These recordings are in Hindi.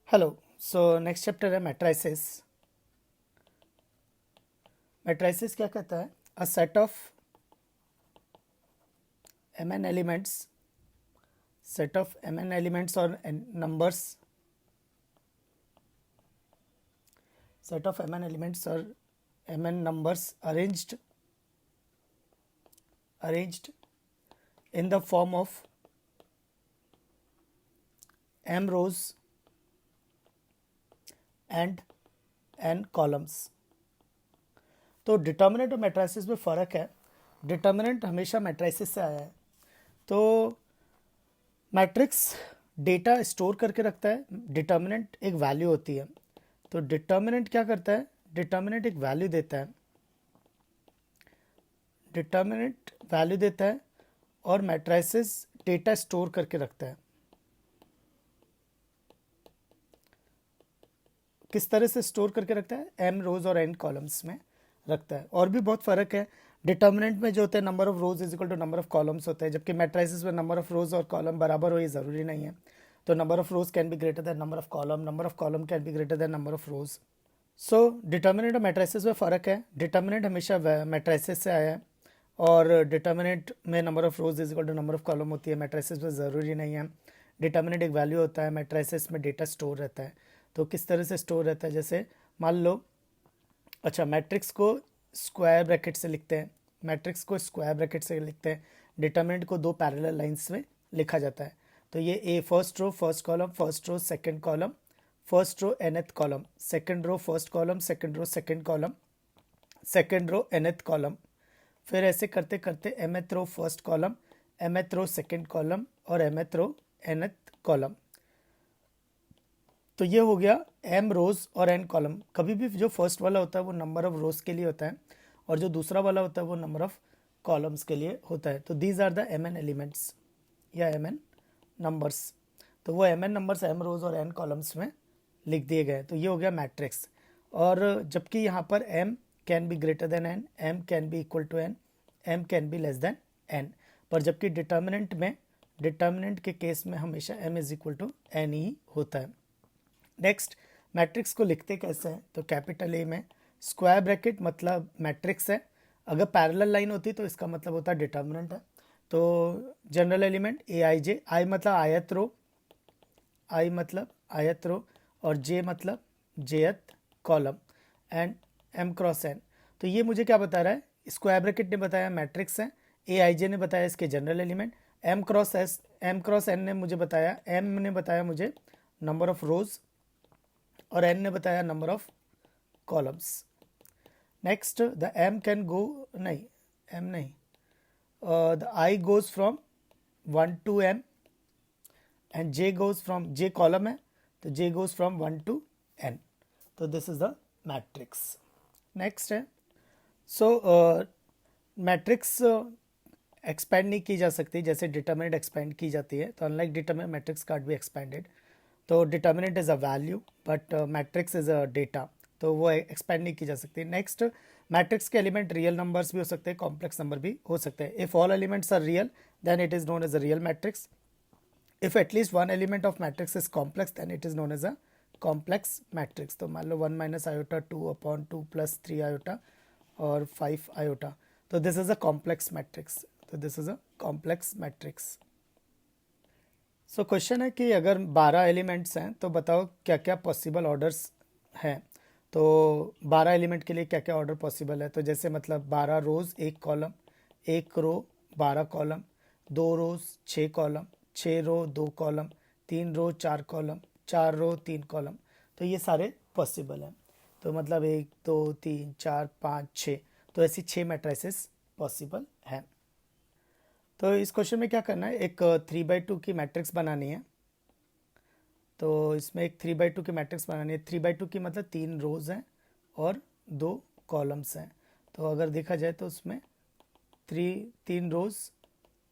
हेलो। सो नेक्स्ट चैप्टर है मैट्राइसिस। मैट्राइसिस क्या कहता है? A set of M N elements, set of M N elements और numbers, set of M N elements और M N numbers arranged in the form of M rows and N columns. तो डिटर्मिनेंट और मैट्राइसिस में फ़र्क है। डिटर्मिनेंट हमेशा मैट्राइसिस से आया है। तो मैट्रिक्स डेटा स्टोर करके रखता है, डिटर्मिनेंट एक वैल्यू होती है। तो डिटर्मिनेंट क्या करता है? डिटर्मिनेंट एक वैल्यू देता है, डिटर्मिनेंट वैल्यू देता है और मैट्राइसिस डेटा स्टोर करके रखता है। किस तरह से स्टोर करके रखता है? एम रोज और एन कॉलम्स में रखता है। और भी बहुत फ़र्क है। डिटर्मिनेंट में जो होते हैं number of rows is equal to number of columns होते हैं, जबकि मैट्राइसिस में नंबर ऑफ रोज और कॉलम बराबर हो ये ज़रूरी नहीं है। तो number of rose can be greater then number of column can be greater then number of rose. So determinant और मैट्राइसिस में फ़र्क है। डिटर्मिनेंट हमेशा मैट्राइसिस से आया है और डिटर्मिनेंट में number of rows is equal to number of column होती है, मैट्राइसिस में ज़रूरी नहीं है। डिटर्मिनेंट एक वैल्यू होता है, मैट्राइसिस में डेटा स्टोर रहता है। तो किस तरह से स्टोर रहता है? जैसे मान लो, अच्छा, मैट्रिक्स को स्क्वायर ब्रैकेट से लिखते हैं, मैट्रिक्स को स्क्वायर ब्रैकेट से लिखते हैं। डिटर्मिनेंट को दो पैरेलल लाइंस में लिखा जाता है। तो ये a first row first column, first row second column, first row nth column, second row first column, second row second column, second row nth column. फिर ऐसे करते करते mth row first column, mth row second column और mth रो nth कॉलम। तो ये हो गया एम रोज और एन कॉलम। कभी भी जो फर्स्ट वाला होता है वो नंबर ऑफ रोज के लिए होता है और जो दूसरा वाला होता है वो नंबर ऑफ कॉलम्स के लिए होता है। तो these are the M N elements या एम एन नंबर्स। तो वो M N numbers M rows और एन कॉलम्स में लिख दिए गए। तो ये हो गया मैट्रिक्स। और जबकि यहाँ पर M can be greater than N, M can be equal to N, M can be less than N. पर जबकि डिटर्मिनेंट में, डिटर्मिनेंट के केस में हमेशा M is equal to N ही होता है। नेक्स्ट, मैट्रिक्स को लिखते कैसे हैं? तो कैपिटल ए में स्क्वायर ब्रैकेट मतलब मैट्रिक्स है। अगर पैरेलल लाइन होती तो इसका मतलब होता डिटर्मिनेंट है। तो जनरल एलिमेंट ए आई जे, आई मतलब आयत रो, आई मतलब आयत रो और जे मतलब jth column and M cross N. तो ये मुझे क्या बता रहा है? स्क्वायर ब्रैकेट ने बताया मैट्रिक्स है, ए आई जे ने बताया इसके general element, M cross S, M cross N ने मुझे बताया, एम ने बताया मुझे नंबर ऑफ रोज और एन ने बताया number of columns. Next, the M can go, नहीं एम नहीं, the I goes from 1 to m and J goes from, J column है तो J goes from 1 to n। तो this is the matrix. Next है, सो मैट्रिक्स एक्सपेंड नहीं की जा सकती जैसे डिटर्मिनेंट एक्सपेंड की जाती है। तो unlike determinant, matrix can't be expanded. तो determinant is a value but matrix is a data, तो वो एक्सपेंड नहीं की जा सकती। नेक्स्ट, मैट्रिक्स के एलिमेंट रियल नंबर्स भी हो सकते हैं, कॉम्प्लेक्स नंबर भी हो सकते हैं। If all elements are real then it is known as a real matrix. If at least one element of matrix is complex then it is known as a complex matrix. तो मान लो 1 - i 2/2 + 3 i और 5 i। तो this is a complex matrix. तो this is a complex matrix. So question है कि अगर 12 एलिमेंट्स हैं तो बताओ क्या क्या पॉसिबल ऑर्डर्स हैं। तो 12 एलिमेंट के लिए क्या क्या ऑर्डर पॉसिबल है? तो जैसे मतलब 12 रोज़ एक कॉलम, एक रो 12 कॉलम, 2 रोज़ 6 कॉलम, 6 रो 2 कॉलम, 3 रो 4 कॉलम, 4 रो 3 कॉलम। तो ये सारे पॉसिबल हैं। तो मतलब 1 2 3 4 5 6, तो ऐसी 6 मैट्रिसेस पॉसिबल हैं। तो इस क्वेश्चन में क्या करना है, एक 3/2 की मैट्रिक्स बनानी है। तो इसमें एक 3/2 की मैट्रिक्स बनानी है। 3/2 की मतलब 3 रोज़ हैं और 2 कॉलम्स हैं। तो अगर देखा जाए तो उसमें 3 रोज़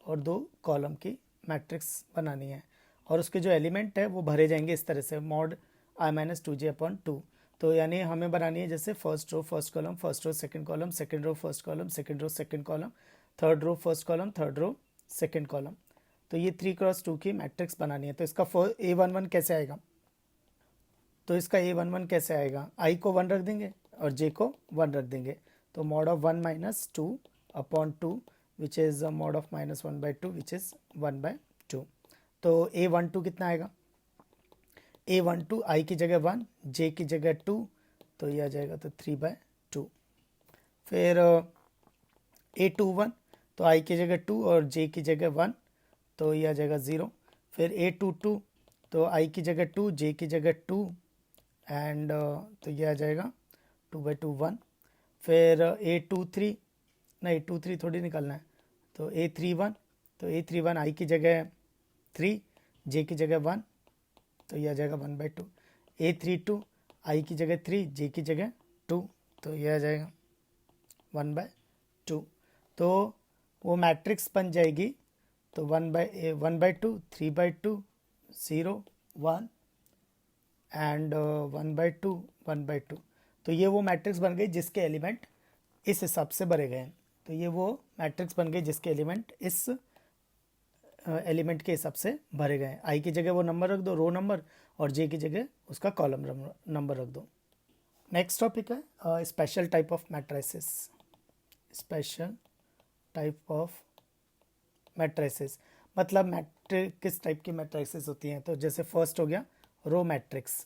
और 2 कॉलम की मैट्रिक्स बनानी है और उसके जो एलिमेंट है वो भरे जाएंगे इस तरह से, mod i - 2j/2। तो यानी हमें बनानी है जैसे first row first column, first row second column, second row first column, second row second column, third row first column, third row second column. तो ये 3 × 2 की मैट्रिक्स बनानी है। तो इसका A11 कैसे आएगा? तो इसका A11 कैसे आएगा, I को 1 रख देंगे और J को 1 रख देंगे, तो mod of 1 minus 2 upon 2 which is mod of minus 1 by 2 which is 1 by 2. तो A12 कितना आएगा, A12 I की जगह 1, J की जगह 2, तो ये आ जाएगा तो 3 by 2. फिर A21 तो I की जगह 2 और J की जगह 1, तो ये आ जाएगा 0. फिर A22 तो I की जगह 2, J की जगह 2 एंड तो ये आ जाएगा 2 by 2 1. फिर A23 नहीं, 23 थोड़ी निकालना है, तो A31 तो A31 I की जगह 3, J की जगह 1, तो ये आ जाएगा 1 by 2. A32 I की जगह 3, J की जगह 2, तो ये आ जाएगा 1 by 2. तो वो मैट्रिक्स बन जाएगी, तो 1 by 2, 3 by 2, 0 1 and 1 by 2, 1 by 2. तो ये वो मैट्रिक्स बन गई जिसके एलिमेंट इस हिसाब से भरे गए हैं. तो ये वो मैट्रिक्स बन गई जिसके एलिमेंट इस एलिमेंट के हिसाब से भरे गए हैं. आई की जगह वो नंबर रख दो, रो नंबर, और जे की जगह उसका कॉलम नंबर रख दो. नेक्स्ट टॉपिक है special type of matrices. Special type of matrices मतलब किस टाइप की मैट्रिसेस होती हैं. तो जैसे फर्स्ट हो गया रो मैट्रिक्स.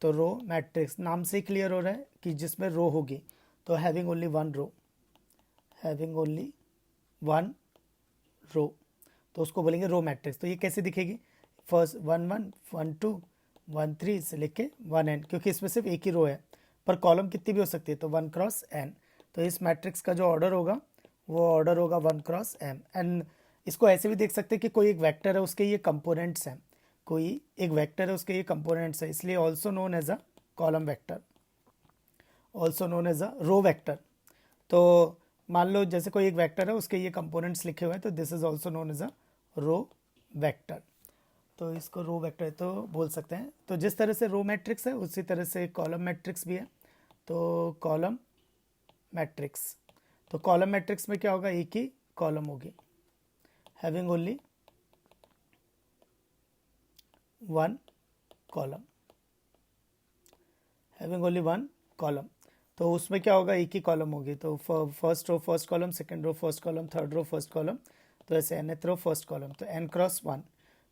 तो रो मैट्रिक्स नाम से क्लियर हो रहा है कि जिसमें रो होगी, तो having only one row, having only one row, तो उसको बोलेंगे रो मैट्रिक्स. तो ये कैसे दिखेगी, फर्स्ट 1 1 1 2 1 3 से लेके 1 n, क्योंकि इसमें सिर्फ एक ही रो है, पर कॉलम कितनी भी हो सकती है, तो 1 क्रॉस n. तो इस मैट्रिक्स का जो ऑर्डर होगा वो ऑर्डर होगा 1 क्रॉस m. एंड इसको ऐसे भी देख सकते हैं कि कोई एक वेक्टर है, उसके ये कंपोनेंट्स हैं, कोई एक वेक्टर है उसके ये कंपोनेंट्स है, इसलिए also known as a column vector, also known as a row vector. तो मान लो जैसे कोई एक वेक्टर है, उसके ये कंपोनेंट्स लिखे हुए हैं, तो this is also known as a row vector. तो इसको रो वेक्टर तो बोल सकते हैं. तो जिस तरह से रो मैट्रिक्स है उसी तरह से कॉलम मैट्रिक्स भी है. तो कॉलम मैट्रिक्स, तो कॉलम मैट्रिक्स में क्या होगा, एक ही कॉलम होगी, having only one column, having only one column. तो उसमें क्या होगा, एक ही कॉलम होगी. तो first row first column, second row first column, third row first column, तो ऐसे nth रो फर्स्ट कॉलम, तो n क्रॉस 1.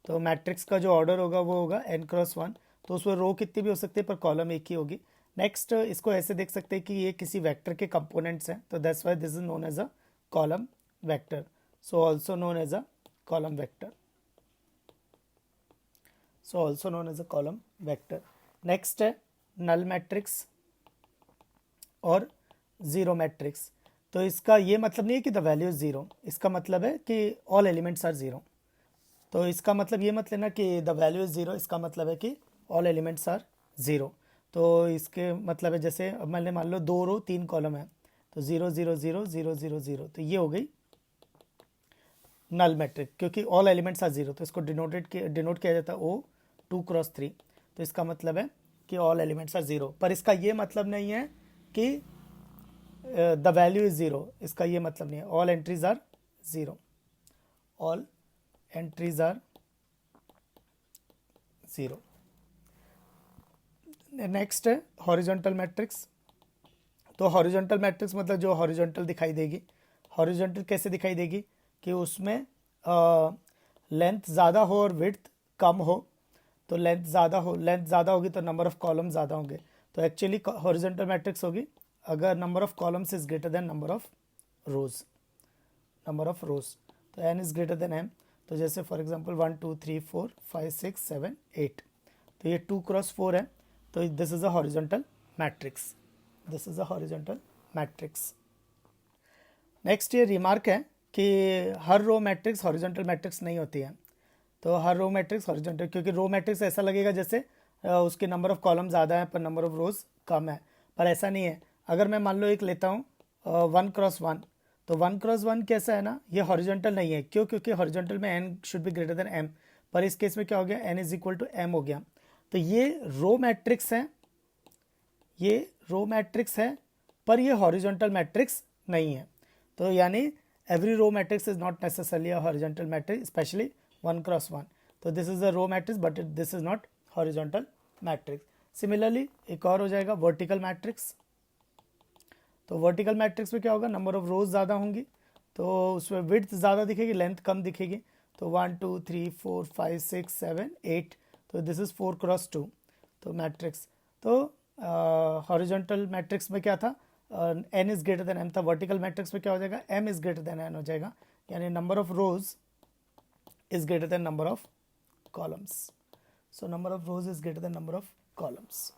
तो मैट्रिक्स का जो ऑर्डर होगा वो होगा n क्रॉस 1. तो उसमें रो कितनी भी हो सकती है पर कॉलम एक ही होगी. नेक्स्ट इसको ऐसे देख सकते हैं कि ये किसी वेक्टर के कंपोनेंट्स हैं, तो that's why this is known as a column vector. So also known as a column vector, so also known as a column vector. Next है नल मैट्रिक्स और ज़ीरो मैट्रिक्स. तो इसका ये मतलब नहीं है कि द वैल्यू इज़ ज़ीरो, इसका मतलब है कि ऑल एलिमेंट्स आर ज़ीरो. तो इसका मतलब ये मत लेना कि द वैल्यू इज़ ज़ीरो, इसका मतलब है कि ऑल एलिमेंट्स आर ज़ीरो. तो इसके मतलब है जैसे अब मैंने मान लो 2 रो 3 कॉलम है, तो 0 0 0 0 0 0, तो ये हो गई नल मैट्रिक, क्योंकि ऑल एलिमेंट्स आर ज़ीरो. तो इसको डिनोट किया जाता है O 2 क्रॉस 3. तो इसका मतलब है कि ऑल एलिमेंट्स आर ज़ीरो. पर इसका ये मतलब नहीं है कि द वैल्यू इज़ ज़ीरो, इसका ये मतलब नहीं है. All entries are zero, all entries are zero. Next है हॉरिजॉन्टल मैट्रिक्स. तो हॉरिजॉन्टल मैट्रिक्स मतलब जो हॉरिजॉन्टल दिखाई देगी. हॉरिजॉन्टल कैसे दिखाई देगी कि उसमें लेंथ ज़्यादा हो और विड्थ कम हो. तो लेंथ ज़्यादा होगी तो नंबर ऑफ कॉलम ज़्यादा होंगे. तो एक्चुअली हॉरिजॉन्टल मैट्रिक्स होगी अगर number of columns is greater than number of rose, number of रोज. तो n is greater than m. तो जैसे फॉर एग्जांपल 1 2 3 4 5 6 7 8, तो ये 2 क्रॉस 4 है. तो this is a horizontal matrix, this is a horizontal matrix. Next ये रिमार्क है कि हर रो मैट्रिक्स हॉरिजॉन्टल मैट्रिक्स नहीं होती है. तो हर रो मैट्रिक्स हॉरिजॉन्टल, क्योंकि रो मैट्रिक्स ऐसा लगेगा जैसे उसके नंबर ऑफ कॉलम ज़्यादा है पर नंबर ऑफ रोज कम है, पर ऐसा नहीं है. अगर मैं मान लो एक लेता हूँ 1 क्रॉस 1, तो 1 क्रॉस 1 कैसा है ना, ये हॉरिजॉन्टल नहीं है. क्यों, क्योंकि हॉरिजॉन्टल में n should be greater than m, पर इस केस में क्या हो गया, n is equal to m हो गया. तो ये रो मैट्रिक्स है, ये रो मैट्रिक्स है, पर ये हॉरिजॉन्टल मैट्रिक्स नहीं है. तो यानी every row matrix is not necessarily a horizontal matrix, especially 1 cross 1. तो this is a row matrix but this is not horizontal matrix. Similarly एक और हो जाएगा वर्टिकल मैट्रिक्स। तो वर्टिकल मैट्रिक्स में क्या होगा, नंबर ऑफ रोज ज़्यादा होंगी तो उसमें विड्थ ज़्यादा दिखेगी, लेंथ कम दिखेगी। तो 1 2 3 4 5 6 7 8, तो दिस इज़ 4x2 तो मैट्रिक्स। तो हॉरिजॉन्टल मैट्रिक्स में क्या था, n is greater than m था। वर्टिकल मैट्रिक्स में क्या हो जाएगा, m is greater than n हो जाएगा, यानी number of rose is greater than number of columns. So number of rose is greater than number of columns.